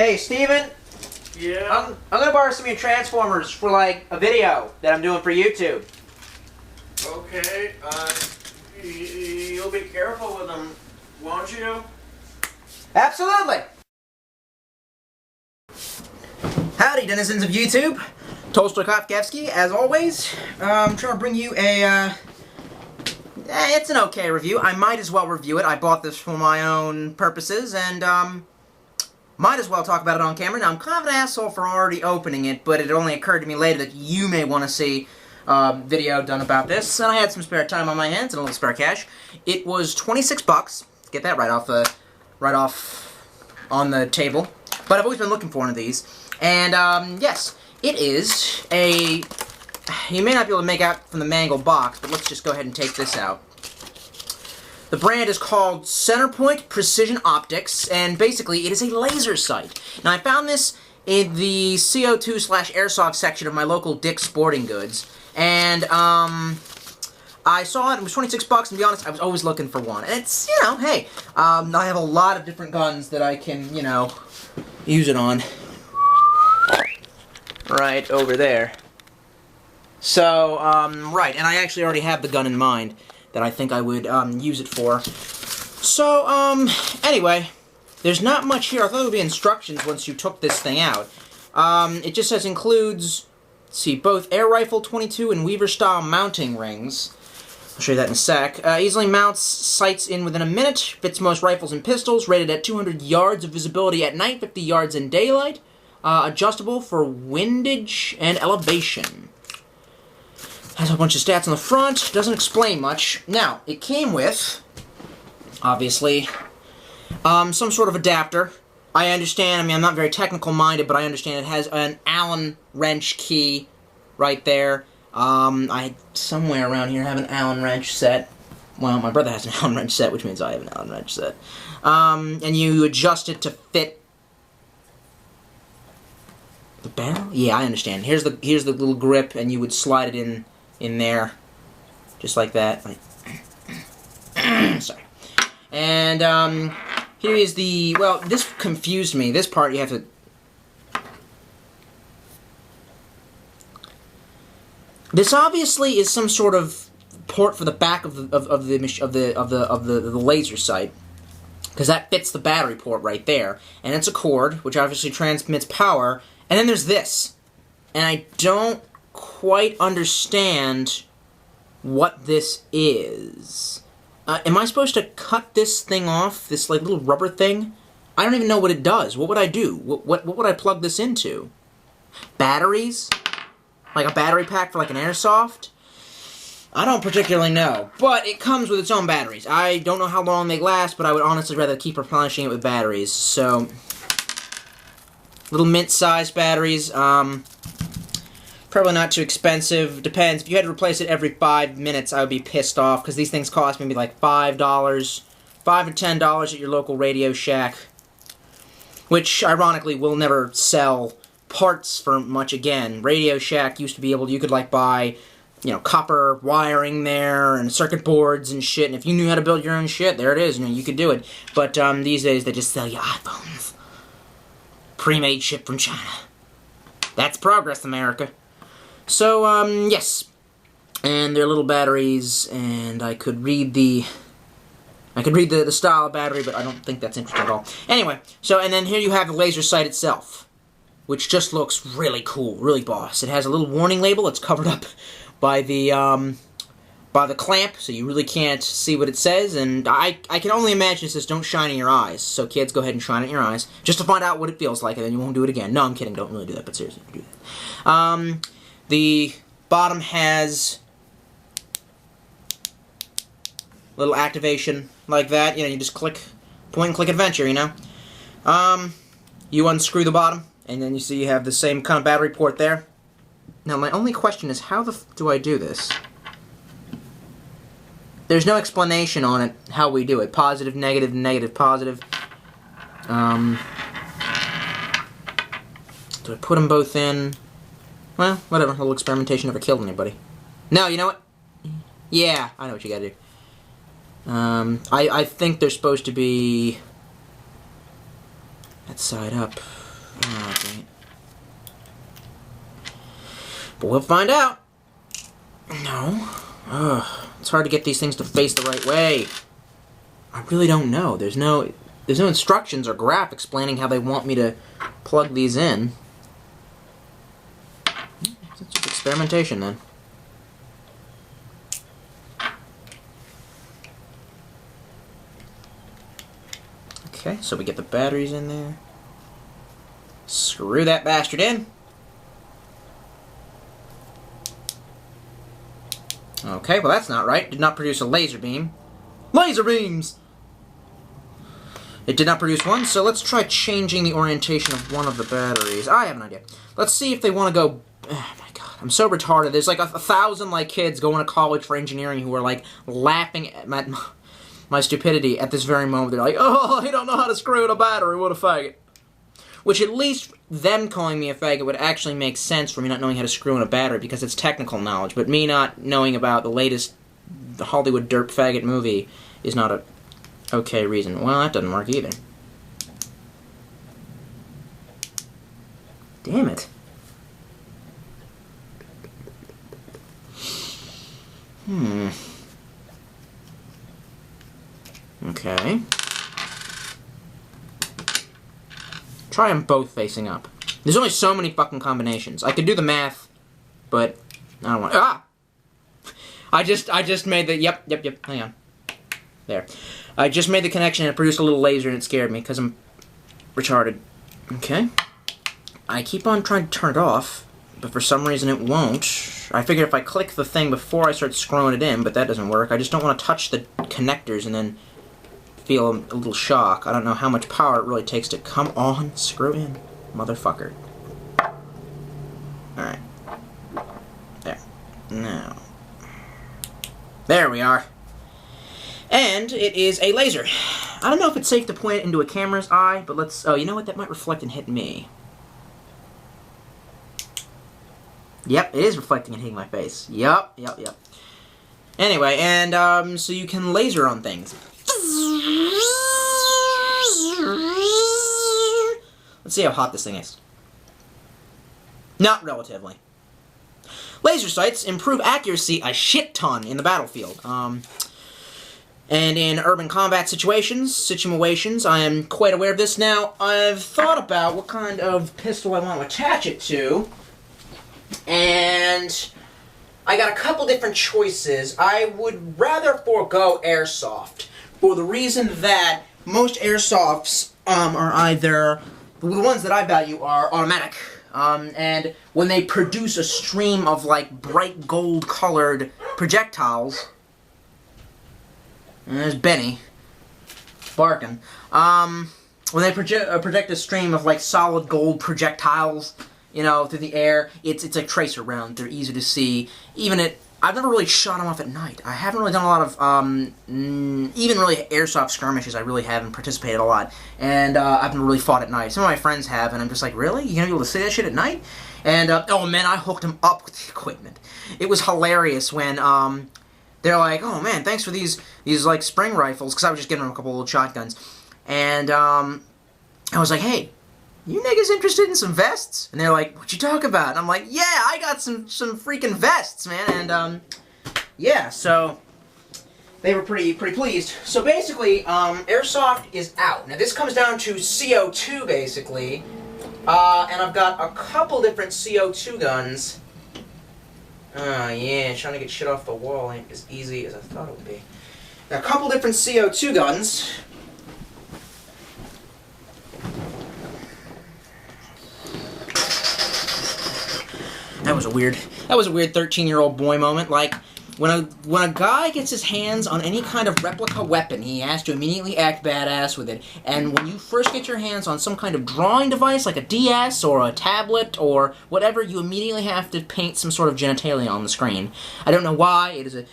Hey, Steven. Yeah? I'm gonna borrow some of your Transformers for, like, a video that I'm doing for YouTube. Okay, you'll be careful with them, won't you? Absolutely. Howdy, denizens of YouTube. Tolstoy Kofkevsky, as always. I'm trying to bring you a, it's an okay review. I might as well review it. I bought this for my own purposes, and, might as well talk about it on camera. Now, I'm kind of an asshole for already opening it, but it only occurred to me later that you may want to see a video done about this, and I had some spare time on my hands and a little spare cash. It was 26 bucks. Get that right off on the table. But I've always been looking for one of these. And, yes, it is a... You may not be able to make out from the mangled box, but let's just go ahead and take this out. The brand is called Centerfire Precision Optics, and basically it is a laser sight. Now, I found this in the CO2/airsoft section of my local Dick's Sporting Goods, and I saw it. It was 26 bucks, and to be honest, I was always looking for one. And it's, you know, hey, I have a lot of different guns that I can, you know, use it on. Right over there. So, right, and I actually already have the gun in mind that I think I would use it for. So, anyway, there's not much here. I thought there would be instructions once you took this thing out. It just says includes, let's see, both air rifle 22 and Weaver-style mounting rings. I'll show you that in a sec. Easily mounts sights in within a minute. Fits most rifles and pistols. Rated at 200 yards of visibility at night, 50 yards in daylight. Adjustable for windage and elevation. Has a bunch of stats on the front. Doesn't explain much. Now, it came with, obviously, some sort of adapter. I understand, I mean, I'm not very technical minded, but I understand it has an Allen wrench key right there. I somewhere around here have an Allen wrench set. Well, my brother has an Allen wrench set, which means I have an Allen wrench set. And you adjust it to fit the barrel? Yeah, I understand. Here's the little grip, and you would slide it in there, just like that. Sorry. And, here is the, well, this confused me. This part you have to... This obviously is some sort of port for the back of the laser sight, because that fits the battery port right there. And it's a cord, which obviously transmits power. And then there's this. And I don't quite understand what this is. Am I supposed to cut this thing off? This like little rubber thing? I don't even know what it does. What would I do? What would I plug this into? Batteries? Like a battery pack for like an airsoft? I don't particularly know. But it comes with its own batteries. I don't know how long they last, but I would honestly rather keep replenishing it with batteries. So, little mint-sized batteries. Probably not too expensive. Depends. If you had to replace it every 5 minutes, I would be pissed off, because these things cost maybe like $5, $5 or $10 at your local Radio Shack, which, ironically, will never sell parts for much again. Radio Shack used to be able to, you could, like, buy, you know, copper wiring there, and circuit boards and shit, and if you knew how to build your own shit, there it is, you know, you could do it. But, these days, they just sell you iPhones. Pre-made shit from China. That's progress, America. So, yes. And they're little batteries, and I could read the style of battery, but I don't think that's interesting at all. Anyway, so, and then here you have the laser sight itself, which just looks really cool, really boss. It has a little warning label. It's covered up by the clamp, so you really can't see what it says, and I can only imagine it says don't shine in your eyes, so kids, go ahead and shine it in your eyes, just to find out what it feels like, and then you won't do it again. No, I'm kidding, don't really do that, but seriously, do that. The bottom has little activation like that. You know, you just click, point and click adventure, you know. You unscrew the bottom, and then you see you have the same kind of battery port there. Now, my only question is, how the f do I do this? There's no explanation on it, how we do it. Positive, negative, negative, positive. Do I put them both in? Well, whatever. A little experimentation never killed anybody. No, you know what? Yeah, I know what you gotta do. I think they're supposed to be... that side up. Oh, dang it. But we'll find out. No. Ugh. It's hard to get these things to face the right way. I really don't know. There's no instructions or graph explaining how they want me to plug these in. It's just experimentation then. Okay, so we get the batteries in there. Screw that bastard in. Okay, well that's not right. Did not produce a laser beam. Laser beams! It did not produce one, so let's try changing the orientation of one of the batteries. I have an idea. Let's see if they want to go... Oh my god, I'm so retarded. There's like 1,000 like kids going to college for engineering who are like laughing at my stupidity at this very moment. They're like, oh, I don't know how to screw in a battery, what a faggot. Which at least them calling me a faggot would actually make sense for me not knowing how to screw in a battery because it's technical knowledge. But me not knowing about the latest Hollywood derp faggot movie is not a okay reason. Well, that doesn't work either. Damn it. Okay. Try them both facing up. There's only so many fucking combinations. I could do the math, but I don't want... Ah! I just made the... Yep. Hang on. There. I just made the connection and it produced a little laser and it scared me because I'm retarded. Okay. I keep on trying to turn it off, but for some reason it won't. I figured if I click the thing before I start screwing it in, but that doesn't work. I just don't want to touch the connectors and then feel a little shock. I don't know how much power it really takes to come on, screw in, motherfucker. Alright. There. Now. There we are. And it is a laser. I don't know if it's safe to point it into a camera's eye, but let's... Oh, you know what? That might reflect and hit me. Yep, it is reflecting and hitting my face. Yep. Anyway, and, so you can laser on things. Let's see how hot this thing is. Not relatively. Laser sights improve accuracy a shit ton in the battlefield. And in urban combat situations, I am quite aware of this. Now, I've thought about what kind of pistol I want to attach it to, and I got a couple different choices. I would rather forego airsoft, for the reason that most airsofts are either, the ones that I value are automatic, and when they produce a stream of like bright gold-colored projectiles, and there's Benny barking. When they project a stream of like solid gold projectiles, you know, through the air, it's like tracer round. They're easy to see. I've never really shot them off at night. I haven't really done a lot of, even really airsoft skirmishes, I really haven't participated a lot. And, I've never really fought at night. Some of my friends have, and I'm just like, really? You're gonna be able to see that shit at night? And, oh man, I hooked them up with the equipment. It was hilarious when, they're like, oh man, thanks for these like, spring rifles, because I was just getting them a couple old shotguns. And, I was like, hey, you niggas interested in some vests? And they're like, what you talk about? And I'm like, yeah, I got some freaking vests, man. And, yeah, so they were pretty pleased. So basically, airsoft is out. Now this comes down to CO2, basically. And I've got a couple different CO2 guns. Oh, yeah, trying to get shit off the wall ain't as easy as I thought it would be. Got a couple different CO2 guns. That was a weird 13-year-old boy moment. Like, when a guy gets his hands on any kind of replica weapon, he has to immediately act badass with it. And when you first get your hands on some kind of drawing device, like a DS or a tablet or whatever, you immediately have to paint some sort of genitalia on the screen. I don't know why. It is a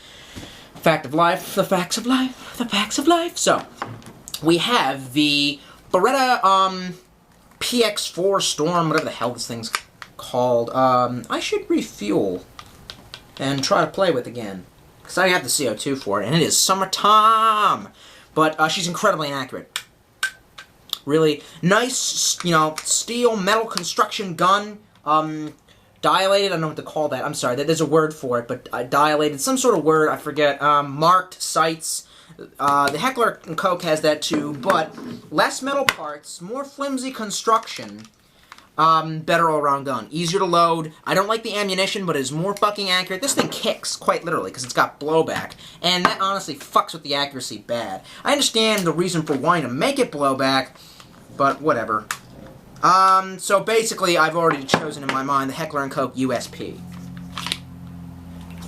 fact of life. The facts of life. The facts of life. So, we have the Beretta PX4 Storm, whatever the hell this thing's called. I should refuel and try to play with again, because I have the CO2 for it, and it is summertime. But she's incredibly inaccurate. Really nice, you know, steel, metal construction gun. Dilated, I don't know what to call that. I'm sorry, there's a word for it, but dilated, some sort of word, I forget. Marked sights. The Heckler & Koch has that too, but less metal parts, more flimsy construction. Better all-around gun. Easier to load. I don't like the ammunition, but it's more fucking accurate. This thing kicks, quite literally, because it's got blowback. And that honestly fucks with the accuracy bad. I understand the reason for wanting to make it blowback, but whatever. So basically, I've already chosen in my mind the Heckler & Koch USP.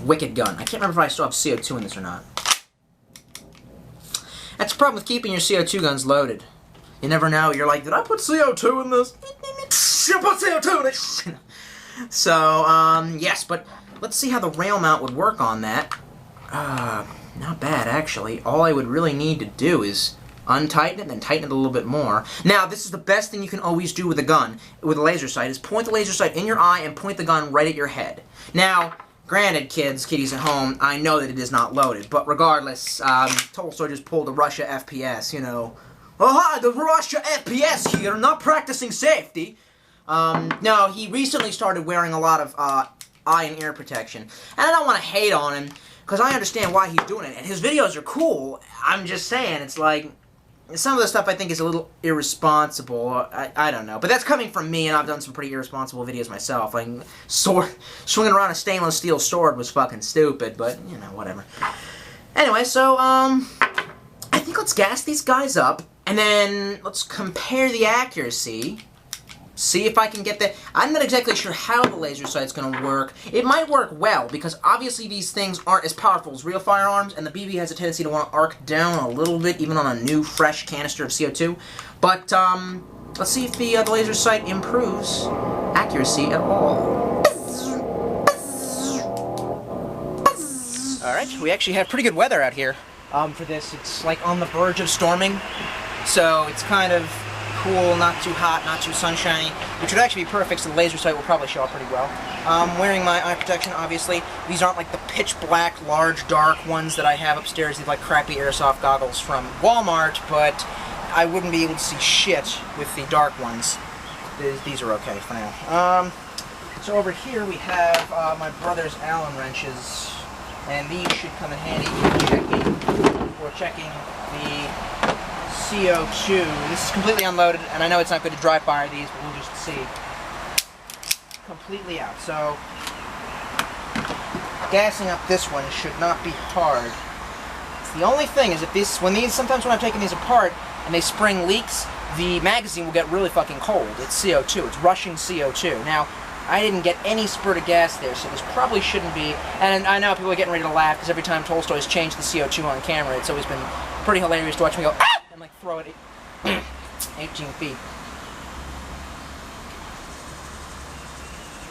Wicked gun. I can't remember if I still have CO2 in this or not. That's the problem with keeping your CO2 guns loaded. You never know. You're like, did I put CO2 in this? I put CO2 in it! So, yes, but let's see how the rail mount would work on that. Not bad, actually. All I would really need to do is untighten it and then tighten it a little bit more. Now, this is the best thing you can always do with a gun, with a laser sight, is point the laser sight in your eye and point the gun right at your head. Now, granted, kiddies at home, I know that it is not loaded, but regardless, Tolstoy just pulled a Russia FPS, you know. Aha, the Russia FPS here, not practicing safety. No, he recently started wearing a lot of eye and ear protection. And I don't want to hate on him, because I understand why he's doing it. And his videos are cool. I'm just saying, it's like, some of the stuff I think is a little irresponsible. I don't know. But that's coming from me, and I've done some pretty irresponsible videos myself. Like, swinging around a stainless steel sword was fucking stupid, but, you know, whatever. Anyway, so, I think let's gas these guys up, and then let's compare the accuracy. See if I can get the... I'm not exactly sure how the laser sight's going to work. It might work well, because obviously these things aren't as powerful as real firearms, and the BB has a tendency to want to arc down a little bit, even on a new, fresh canister of CO2. But, let's see if the laser sight improves accuracy at all. Alright, we actually have pretty good weather out here for this. It's, like, on the verge of storming, so it's kind of cool, not too hot, not too sunshiny, which would actually be perfect, so the laser sight will probably show up pretty well. I'm wearing my eye protection, obviously. These aren't like the pitch black, large, dark ones that I have upstairs. These are like crappy airsoft goggles from Walmart, but I wouldn't be able to see shit with the dark ones. These are okay for now. So over here we have my brother's Allen wrenches, and these should come in handy for checking the CO2. This is completely unloaded, and I know it's not good to dry fire these, but we'll just see. Completely out. So, gassing up this one should not be hard. It's the only thing is sometimes when I'm taking these apart and they spring leaks, the magazine will get really fucking cold. It's CO2. It's rushing CO2. Now, I didn't get any spurt of gas there, so this probably shouldn't be. And I know people are getting ready to laugh because every time Tolstoy's changed the CO2 on camera, it's always been pretty hilarious to watch me go, ah! And like throw it 18 feet.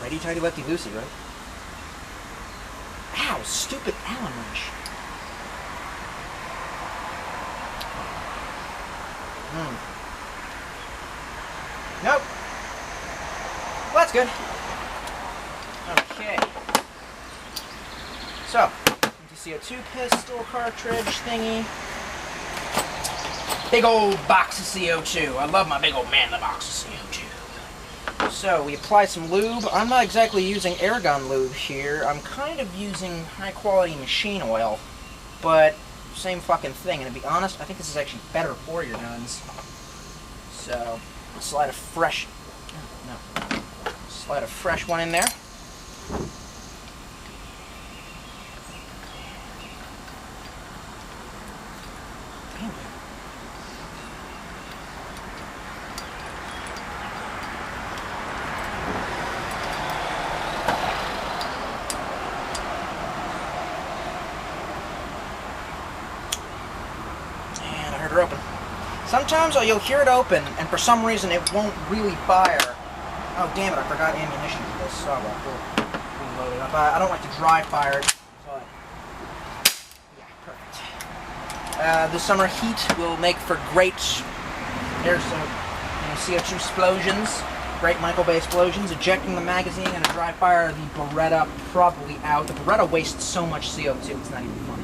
Righty tighty lefty loosey, right? Ow, stupid Allen wrench. Nope. Well, that's good. Okay. So, CO2 pistol cartridge thingy. Big old box of CO2. I love my big old manly box of CO2. So, we apply some lube. I'm not exactly using airgun lube here. I'm kind of using high quality machine oil. But, same fucking thing. And to be honest, I think this is actually better for your guns. So, slide a fresh... No. Slide a fresh one in there. Open. Sometimes you'll hear it open, and for some reason it won't really fire. Oh damn it! I forgot ammunition for this. Oh well, we'll load it up. I don't like to dry fire it, but yeah, perfect. The summer heat will make for great CO2 explosions, great Michael Bay explosions. Ejecting the magazine and a dry fire, the Beretta probably out. The Beretta wastes so much CO2, it's not even funny.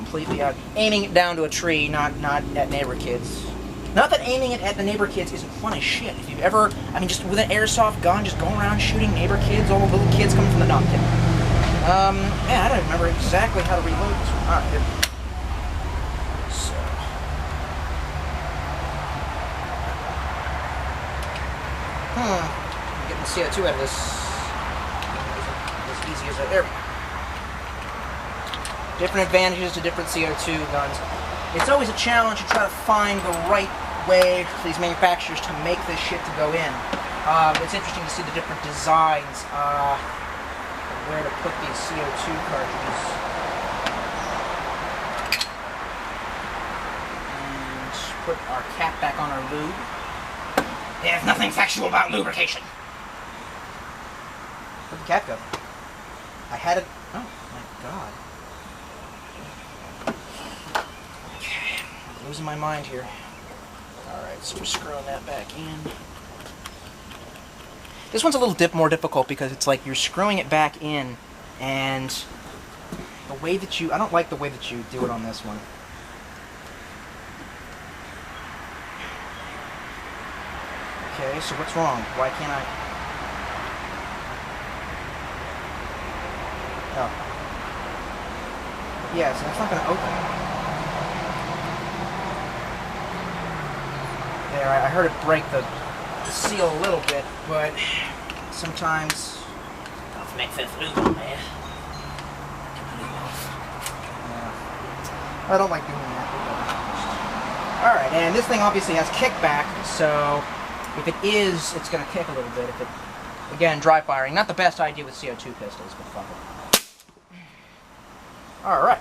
completely out. Aiming it down to a tree, not at neighbor kids. Not that aiming it at the neighbor kids isn't fun as shit. If you've ever, I mean, just with an airsoft gun, just going around shooting neighbor kids, all the little kids coming from the knock kidding. Yeah, I don't remember exactly how to reload this one. Alright, here. So. I'm getting the CO2 out of this. As easy as that. There we go. Different advantages to different CO2 guns. It's always a challenge to try to find the right way for these manufacturers to make this shit to go in. It's interesting to see the different designs, where to put these CO2 cartridges. And put our cap back on our lube. There's nothing sexual about lubrication. Where'd the cap go? I had it. Oh my god. Okay, I'm losing my mind here. Alright, so we're screwing that back in. This one's a little more difficult because it's like you're screwing it back in, and the way that I don't like the way that you do it on this one. Okay, so what's wrong? Why can't I? Oh. Yeah, so that's not going to open. There, I heard it break the seal a little bit, but sometimes don't make fifth lube, man. I don't like doing that. Alright, and this thing obviously has kickback, so if it is, it's going to kick a little bit. If it, again, dry firing, not the best idea with CO2 pistols, but fuck it. Alright.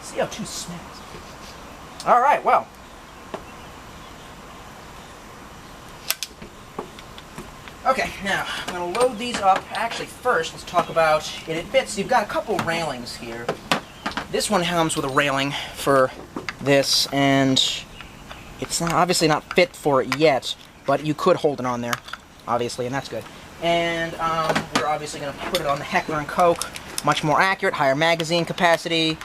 CO2 smells. Alright, well. Okay, now, I'm going to load these up. Actually, first, let's talk about it. It fits. You've got a couple railings here. This one comes with a railing for this, and it's not, obviously not fit for it yet, but you could hold it on there, obviously, and that's good. And we're obviously going to put it on the Heckler & Koch. Much more accurate, higher magazine capacity,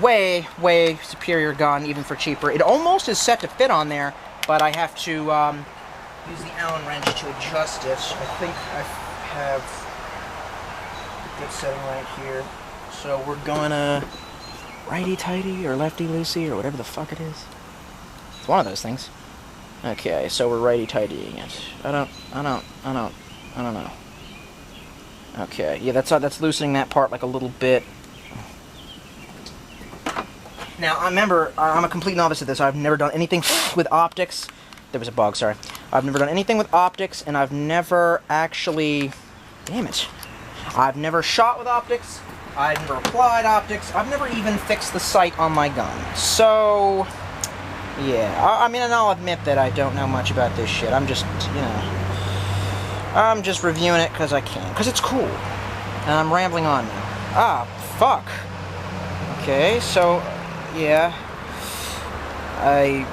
way, way superior gun, even for cheaper. It almost is set to fit on there, but I have to use the Allen wrench to adjust it. I think I have a good setting right here. So we're gonna righty-tighty or lefty-loosey or whatever the fuck it is. It's one of those things. Okay, so we're righty-tightying it. I don't know. Okay, yeah, that's loosening that part like a little bit. Now, I remember, I'm a complete novice at this. I've never done anything with optics. There was a bug, sorry. I've never done anything with optics, and I've never actually... Damn it. I've never shot with optics. I've never applied optics. I've never even fixed the sight on my gun. So, yeah. I mean, and I'll admit that I don't know much about this shit. I'm just, you know... I'm just reviewing it because I can. Because it's cool. And I'm rambling on now. Ah, fuck. Okay, so, yeah. Alright.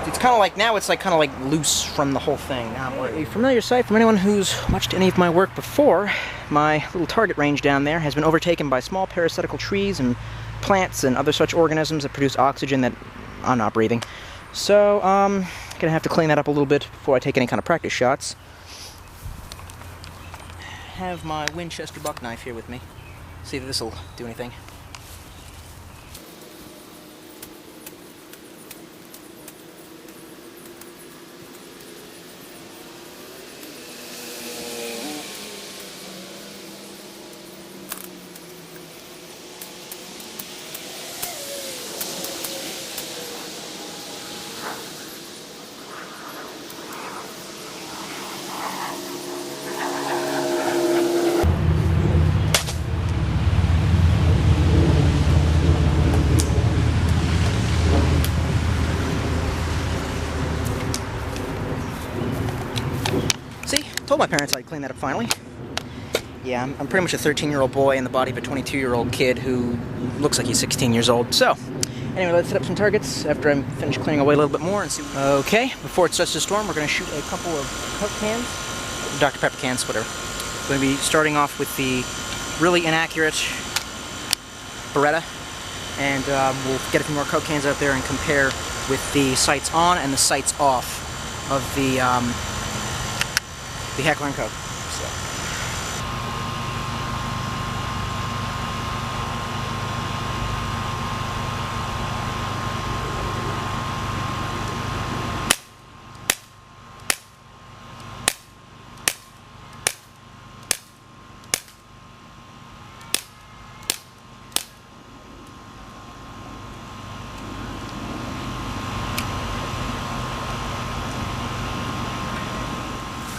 It's kind of like, now it's like kind of like loose from the whole thing. Now, a familiar sight from anyone who's watched any of my work before, my little target range down there has been overtaken by small parasitical trees and plants and other such organisms that produce oxygen that I'm not breathing. So, gonna have to clean that up a little bit before I take any kind of practice shots. Have my Winchester buck knife here with me. See if this will do anything. Told my parents I'd clean that up finally. Yeah, I'm pretty much a 13-year-old boy in the body of a 22-year-old kid who looks like he's 16 years old. So, anyway, let's set up some targets after I'm finished cleaning away a little bit more and see. Okay, before it starts to storm, we're going to shoot a couple of Coke cans, Dr. Pepper cans, whatever. We're going to be starting off with the really inaccurate Beretta, and we'll get a few more Coke cans out there and compare with the sights on and the sights off of the Heckler & Koch. So.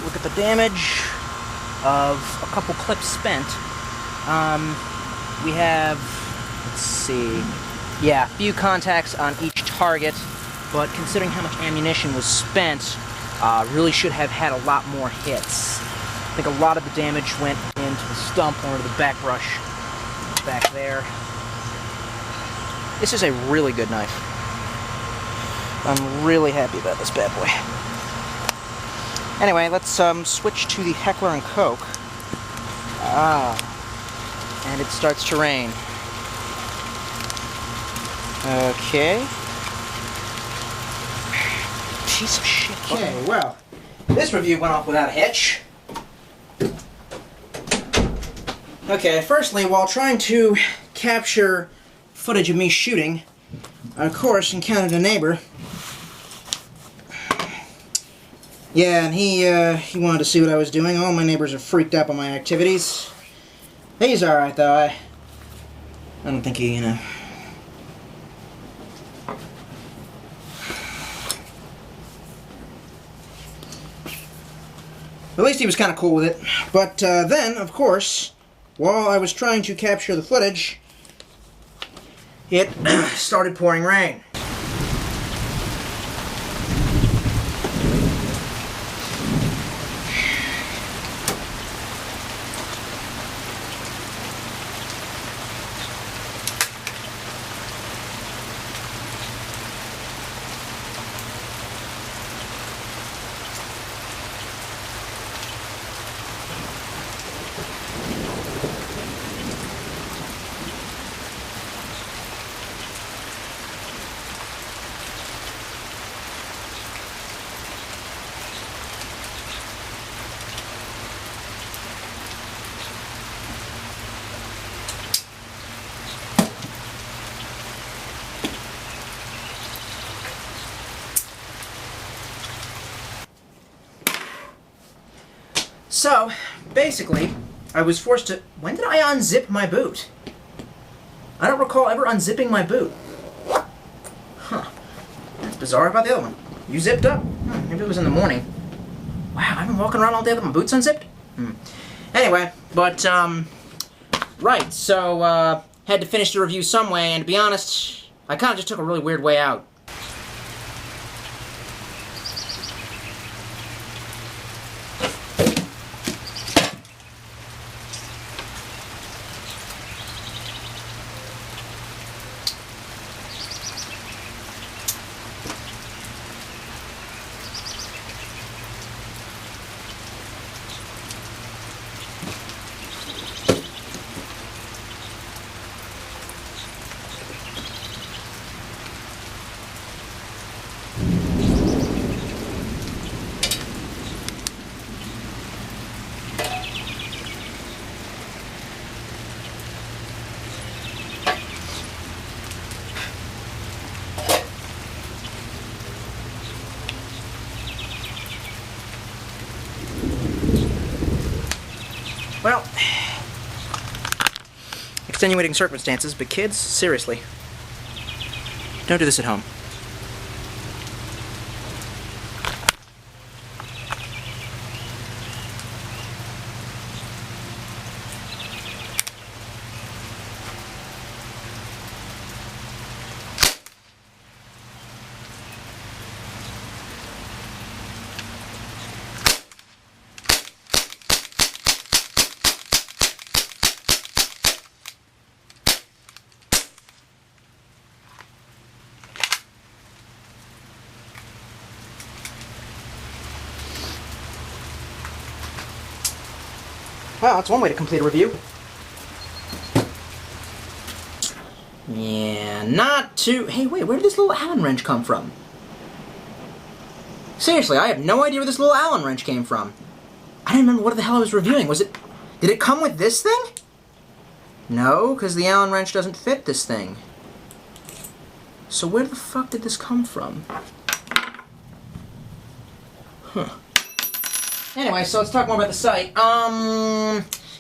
Look at the damage of a couple clips spent. We have, let's see, yeah, a few contacts on each target, but considering how much ammunition was spent, really should have had a lot more hits. I think a lot of the damage went into the stump or the back brush back there. This is a really good knife. I'm really happy about this bad boy. Anyway, let's switch to the Heckler & Koch. And it starts to rain. Okay. Piece of shit. Okay, well, this review went off without a hitch. Okay, firstly, while trying to capture footage of me shooting, I, of course, encountered a neighbor. Yeah, and he wanted to see what I was doing. All my neighbors are freaked out by my activities. He's alright, though. I don't think he, At least he was kind of cool with it. But then, of course, while I was trying to capture the footage, it started pouring rain. So, basically, I was forced to... When did I unzip my boot? I don't recall ever unzipping my boot. Huh. That's bizarre. How about the other one? You zipped up? Maybe it was in the morning. Wow, I've been walking around all day with my boots unzipped? Anyway, but, right, so, had to finish the review some way, and to be honest, I kind of just took a really weird way out. Well, extenuating circumstances, but kids, seriously, don't do this at home. Well, that's one way to complete a review. Yeah, not too... Hey, wait, where did this little Allen wrench come from? Seriously, I have no idea where this little Allen wrench came from. I don't remember what the hell I was reviewing. Was it... Did it come with this thing? No, because the Allen wrench doesn't fit this thing. So where the fuck did this come from? Huh. Anyway, so let's talk more about the sight.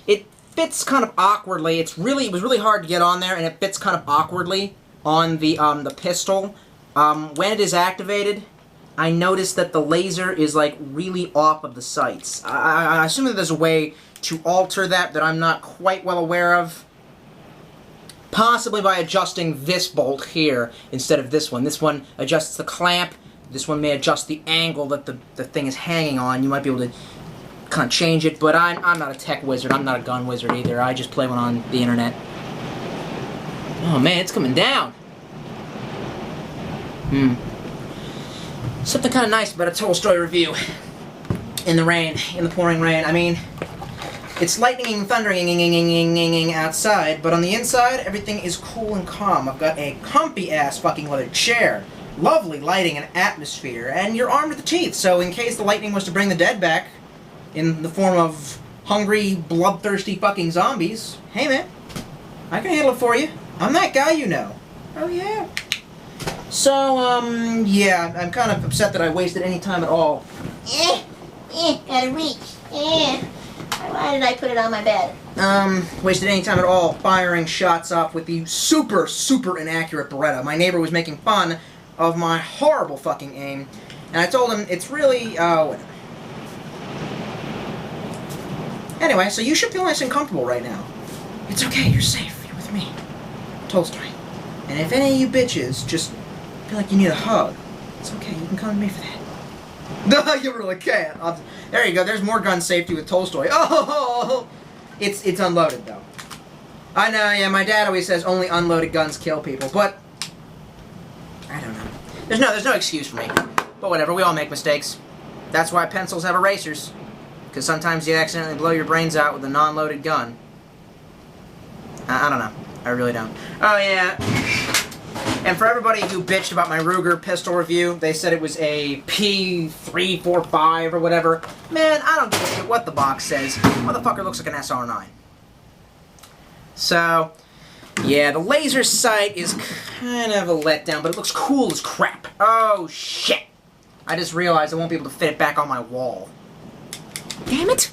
It fits kind of awkwardly. It was really hard to get on there, and it fits kind of awkwardly on the pistol. When it is activated, I noticed that the laser is like really off of the sights. I assume that there's a way to alter that I'm not quite well aware of. Possibly by adjusting this bolt here instead of this one. This one adjusts the clamp. This one may adjust the angle that the thing is hanging on. You might be able to kind of change it, but I'm not a tech wizard. I'm not a gun wizard either. I just play one on the internet. Oh man, it's coming down. Something kind of nice about a Tolstoy review. In the rain, in the pouring rain. I mean, it's lightning and thundering outside, but on the inside, everything is cool and calm. I've got a comfy-ass fucking leather chair. Lovely lighting and atmosphere, and you're armed with the teeth, so in case the lightning was to bring the dead back in the form of hungry, bloodthirsty fucking zombies, hey man, I can handle it for you. I'm that guy, you know. Oh yeah. So, yeah, I'm kind of upset that I wasted any time at all. Gotta reach. Why did I put it on my bed? Wasted any time at all firing shots off with the super, super inaccurate Beretta. My neighbor was making fun of my horrible fucking aim, and I told him it's really, whatever. Anyway, so you should feel nice and comfortable right now. It's okay, you're safe, you're with me. Tolstoy. And if any of you bitches just feel like you need a hug, it's okay, you can come to me for that. No, you really can't. There you go, there's more gun safety with Tolstoy. Oh! It's unloaded, though. I know, yeah, my dad always says only unloaded guns kill people, but I don't know. There's no excuse for me. But whatever, we all make mistakes. That's why pencils have erasers. Because sometimes you accidentally blow your brains out with a non-loaded gun. I don't know. I really don't. Oh, yeah. And for everybody who bitched about my Ruger pistol review, they said it was a P345 or whatever. Man, I don't give a shit what the box says. Motherfucker looks like an SR9. So, yeah, the laser sight is kind of a letdown, but it looks cool as crap. Oh, shit. I just realized I won't be able to fit it back on my wall. Damn it.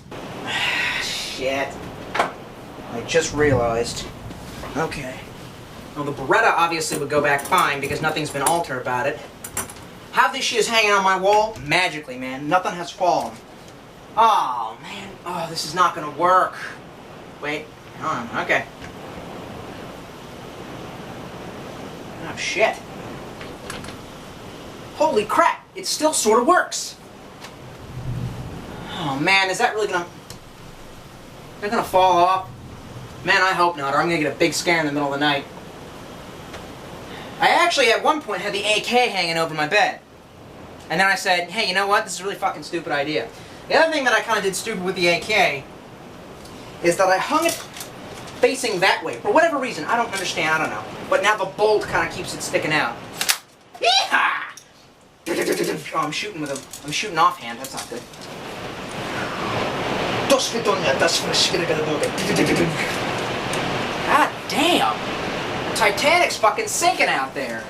Shit. I just realized. Okay. Well, the Beretta obviously would go back fine because nothing's been altered about it. How this shit is hanging on my wall? Magically, man. Nothing has fallen. Oh, man. Oh, this is not gonna work. Wait. Hold on. Okay. Oh, shit. Holy crap. It still sort of works. Oh, man. Is that really gonna... Is that gonna fall off? Man, I hope not, or I'm gonna get a big scare in the middle of the night. I actually, at one point, had the AK hanging over my bed. And then I said, hey, you know what? This is a really fucking stupid idea. The other thing that I kind of did stupid with the AK is that I hung it facing that way. For whatever reason, I don't understand, I don't know. But now the bolt kind of keeps it sticking out. Yeehaw! Oh, I'm shooting offhand, that's not good. God damn! Titanic's fucking sinking out there.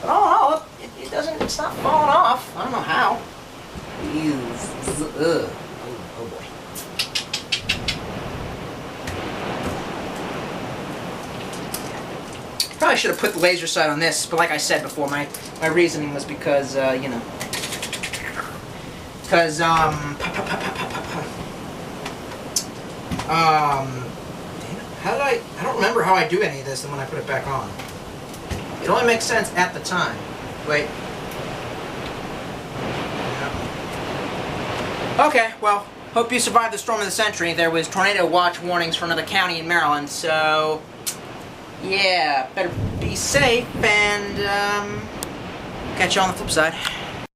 But all in all, it doesn't, it's not falling off. I don't know how. Oh boy. Probably should have put the laser sight on this, but like I said before, my reasoning was because, you know, because, how did I don't remember how I do any of this and when I put it back on. It only makes sense at the time. Wait. Yeah. Okay, well, hope you survived the storm of the century. There was tornado watch warnings for another county in Maryland, so yeah, better be safe and catch you on the flip side.